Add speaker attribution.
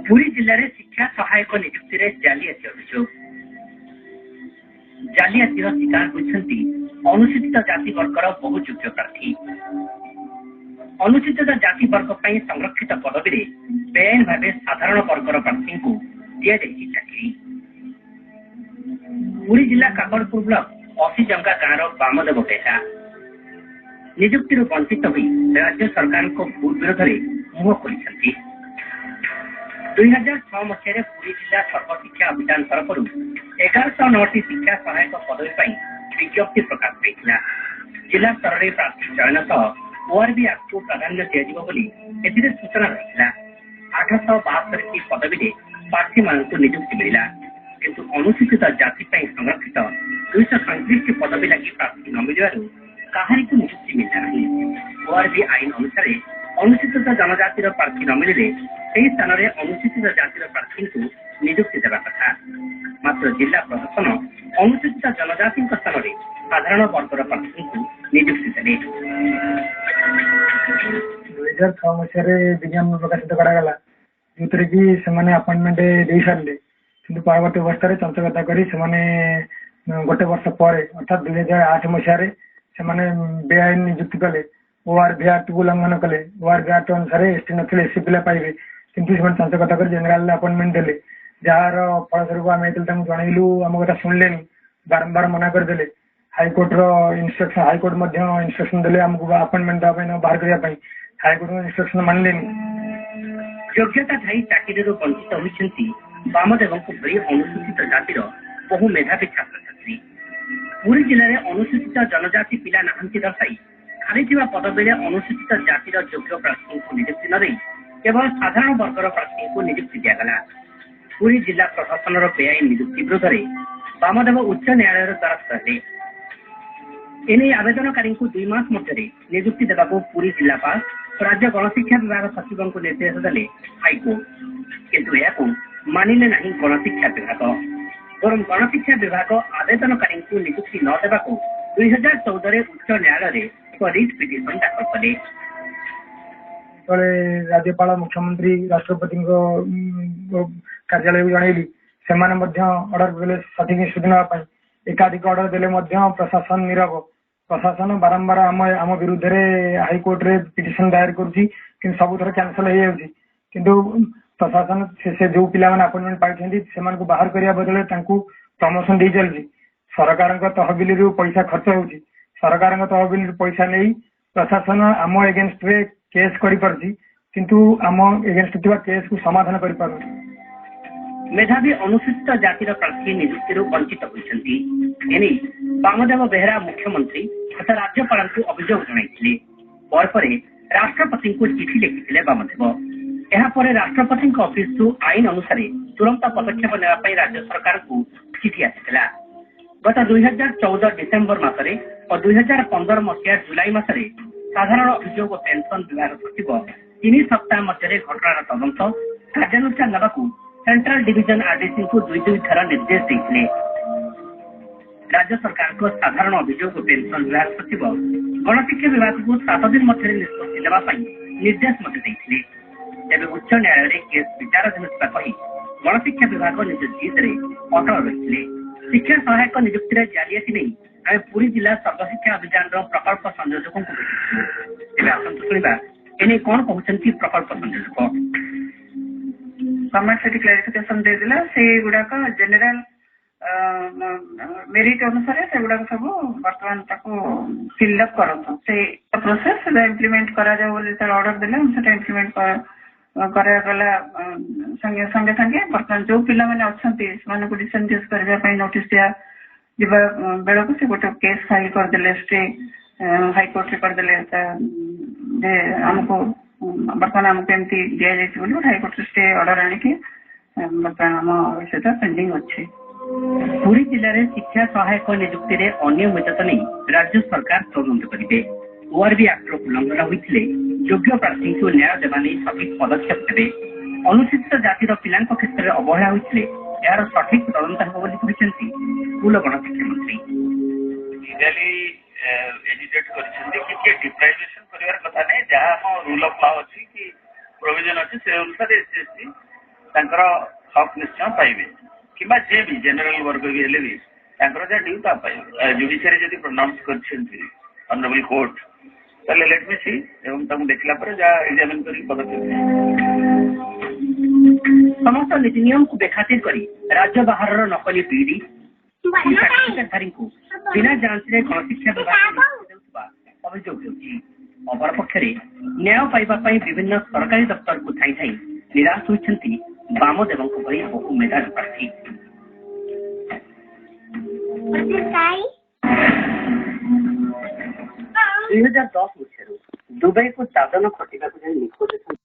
Speaker 1: पुरी जिले में शिक्षा सहायक नियुक्ति में जालियाती अभियोग जालियाती शिकार होती अनुसूचित जाति वर्गर बहु योग्य प्रार्थी अनुसूचित जाति वर्ग पर संरक्षित पदवी में बेआईन भाव साधारण वर्गर प्रार्थी को दि जाएगी चाकरी। पुरी जिला काकड़पुर ब्लॉक असीजंगा गाँव बामदेव बेहरा नियुक्ति वंचित हुई राज्य सरकार को विरोध में मुह खोली। 2006 मसीह पुरी जिला सर्वशिक्षा अभियान तरफ 1109 शिक्षा सहायक पदवी पर विज्ञप्ति प्रकाश पाई। जिला स्तर में प्रार्थी चयन सह ओआरबी एक्ट को प्राधान्य दिया सूचना रही। 872 पदवी में प्रार्थी मान नियुक्ति मिला किंतु अनुसूचित जाति संरक्षित 237 पदवी लगी प्रार्थी न मिलू कहारी को नियुक्ति मिलना नहीं। ओआरबी आईन अनुसार अनुसूचित जनजातिर प्रार्थी न मिले से स्थान में अनुसूचित जातिर प्रार्थी को नियुक्ति देवा कथा। मात्र जिला प्रशासन अनुसूचित जनजाति स्थान में साधारण वर्गर प्रार्थी को नियुक्ति देवे।
Speaker 2: 2006 मसीह विज्ञापन प्रकाशित करागला जो कि से अपॉइंटमेंट दे सारे कि परवर्त अवस्था चंचकता कर गोटे वर्ष पर अर्थात 2008 मसीह से बेआईन नियुक्ति कले ओआरबी एक्ट को उल्लंघन कले। ओआरबी एक्ट अनुसार एसटी नी एससी पिला पाइबे किंतु से चंचकता कर जेनेल अपॉइंटमेंट देले जार फलस्वरूप आम जनइलु आम कथा शुणिले बारंबार मना करदे। हाइकोर्ट इंस्ट्रक्शन हाइकोर्ट इंस्ट्रक्शन देले आमको अपॉइंटमेंट देवाई बाहर करने हाइकोर्ट इंस्ट्रक्शन मानले।
Speaker 1: योग्यता थाई चाकरी वंचित होती बामदेव अनुसूचित जातिर बहु मेधावी छात्र छात्री। पुरी जिले में अनुसूचित जनजाति पिला नाहंती दर्शाई खाली पदवी में अनुसूचित जातिर योग्य प्रार्थी को नियुक्ति न दे केवल साधारण वर्गर प्रार्थी को नियुक्ति दिगला। पुरी जिला प्रशासन बेआईन नियुक्ति विरोध में बामदेव उच्च न्यायालय द्वारस्थ हेले। एने आवेदनकारी को 2 मास मध्य नियुक्ति देवा पुरी जिलापाल राज्य गणशिक्षा विभाग सचिव को निर्देश देले हाइकोर्ट किंतु यह मानिले नहीं गणशिक्षा विभाग। बर गणशिक्षा विभाग आवेदनकारी को नियुक्ति न देवा 2014 उच्च न्यायालय एक रिट पिटिशन दाखल कले।
Speaker 2: राज्यपाल मुख्यमंत्री राष्ट्रपति कार्यालय को जनइली से अर्डर कले सठिक सूचना एकाधिक अर्डर देले प्रशासन नीरव। प्रशासन बारंबार आम विरुद्ध हाइकोर्ट रे पिटिशन दायर करुच्ची कि सब थर कैंसल हो जाउची किंतु प्रशासन से जो पिला अपॉइंटमेंट पाई बाहर करने बदले प्रमोशन दे चलती। सरकार तहबिल पैसा खर्च होउची सरकार तहबिल पैसा नहीं प्रशासन आम एगेन्स्ट रे केस करि किंतु आम एगेन्स्ट थिबा केस को समाधान करि पारु।
Speaker 1: मेधावी अनुसूचित जातिर प्रार्थी नियुक्ति वंचित होती बामदेव बेहरा मुख्यमंत्री तथा राज्यपाल को अभियोग जनाई पर राष्ट्रपति को चिठी लिखिले बामदेव। यापर राष्ट्रपति ऑफिस आईन अनुसार तुरंत पदक्षेप ने राज्य सरकार को चिठी आसाला। गत 2014 डिसेम्बर मसरे और 2015 मसीहा जुलाई मसरे साधारण अभियोग पेंशन विभाग सचिव 3 सप्ताह मध्य घटनार तदंत कार्यानुष्ठान नेबाकू सेंट्रल डिविजन आरडीसी को 2 थर निर्देश देते। राज्य सरकार को साधारण अभियोग पेंशन विभाग सचिव गणशिक्षा विभाग को 7 दिन मध्य निष्पत्ति देवाई निर्देश देते। तेज उच्च न्यायालय केस विचाराधीन कही गणशिक्षा विभाग निज जिद अटल रही। शिक्षा सहायक नियुक्ति में जालियाती नहीं आम पुरी जिला सर्वशिक्षा अभियान प्रकल्प संयोजकों को भेटू। आसतु शुणा एने कौन कहते प्रकल्प संयोजक।
Speaker 3: गवर्नमेंट से क्लारिफिकेशन दे दिला से गुडाक जनरल मेरिट अनुसार से गुडाक सब वर्तमान ताको फिलअप करतो से प्रोसेस इम्प्लीमेंट करा जाय बोली सर ऑर्डर दिले हम से इम्प्लीमेंट करा गला संगे संगे संगे वर्तमान जो पिला माने अछंती मान को डिसएंगेज करबा पई नोटिस दिया जिबा बेला को से गोटे केस फाइल कर दिले स्टे हाई कोर्ट रे कर दिले जे हमको वर्तमान हमको एमती दिया जाय बोली हाई कोर्ट स्टे ऑर्डर आने के वर्तमान हम विषय पेंडिंग अच्छे।
Speaker 1: पुरी जिले में शिक्षा सहायक नियुक्ति में अनियमितता नहीं राज्य सरकार तदंत करेंगे। ओआरबी एक्ट उल्लंघन होते योग्य प्रार्थी को न्याय देवा सठिक पदक्षेप देवे। अनुसूचित जातिर पिला क्षेत्र में अवहेला होते यार सठिक तदंत हो स्कूल गणशिक्षा मंत्री
Speaker 4: एजुकेट कर डिप्राइवेशन कर कथा नहीं जहाँ रूल ऑफ लॉ अच्छी कि प्रोविजन अच्छी से अनुसार एससी ତାଙ୍କର ହକ୍ ନିଶ୍ଚୟ ପାଇବେ କିମ୍ବା ଯେ ବି ଜେନେରାଲ ବର୍ଗ ବି ହେଲେ ବି ତାଙ୍କର ଯାହା ଡ୍ୟୁ ତା ପାଇବେ। ଜୁଡିସିଆରୀ ଯଦି ପ୍ରୋନାଉନ୍ସ କରିଛନ୍ତି ଅନରେବଲ କୋର୍ଟ ତାହେଲେ ଲେଟ୍ ମି ସି ଏବଂ ତାଙ୍କୁ ଦେଖିଲା ପରେ ଯାହା ଏକ୍ସାମିନ କରିକି ପଦକ୍ଷେପ
Speaker 1: ସମସ୍ତ ନୀତି ନିୟମକୁ ବେଖାତିର କରି ରାଜ୍ୟ ବାହାରର ନକଲି ବିଇଡି ସାର୍ଟିଫିକେଟଧାରୀଙ୍କୁ ବିନା ଯାଞ୍ଚରେ ଗଣଶିକ୍ଷା ବିଭାଗ ଦେଉଥିବା ଅଭିଯୋଗ ହେଉଛି। ଅପରପକ୍ଷରେ ନ୍ୟାୟ ପାଇବା ପାଇଁ ବିଭିନ୍ନ ସରକାରୀ ଦପ୍ତରକୁ ଥାଇ ଥାଇ ନିରାଶ ହୋଇଛନ୍ତି ବାମଦେବଙ୍କ ଭଳି ବହୁ ମେଧାବୀ ପ୍ରାର୍ଥୀ। 2010 ମସିହାରୁ ଦୁବାଇକୁ ଦାଦନ ଖଟିବାକୁ ଯାଇ ନିଖୋଜ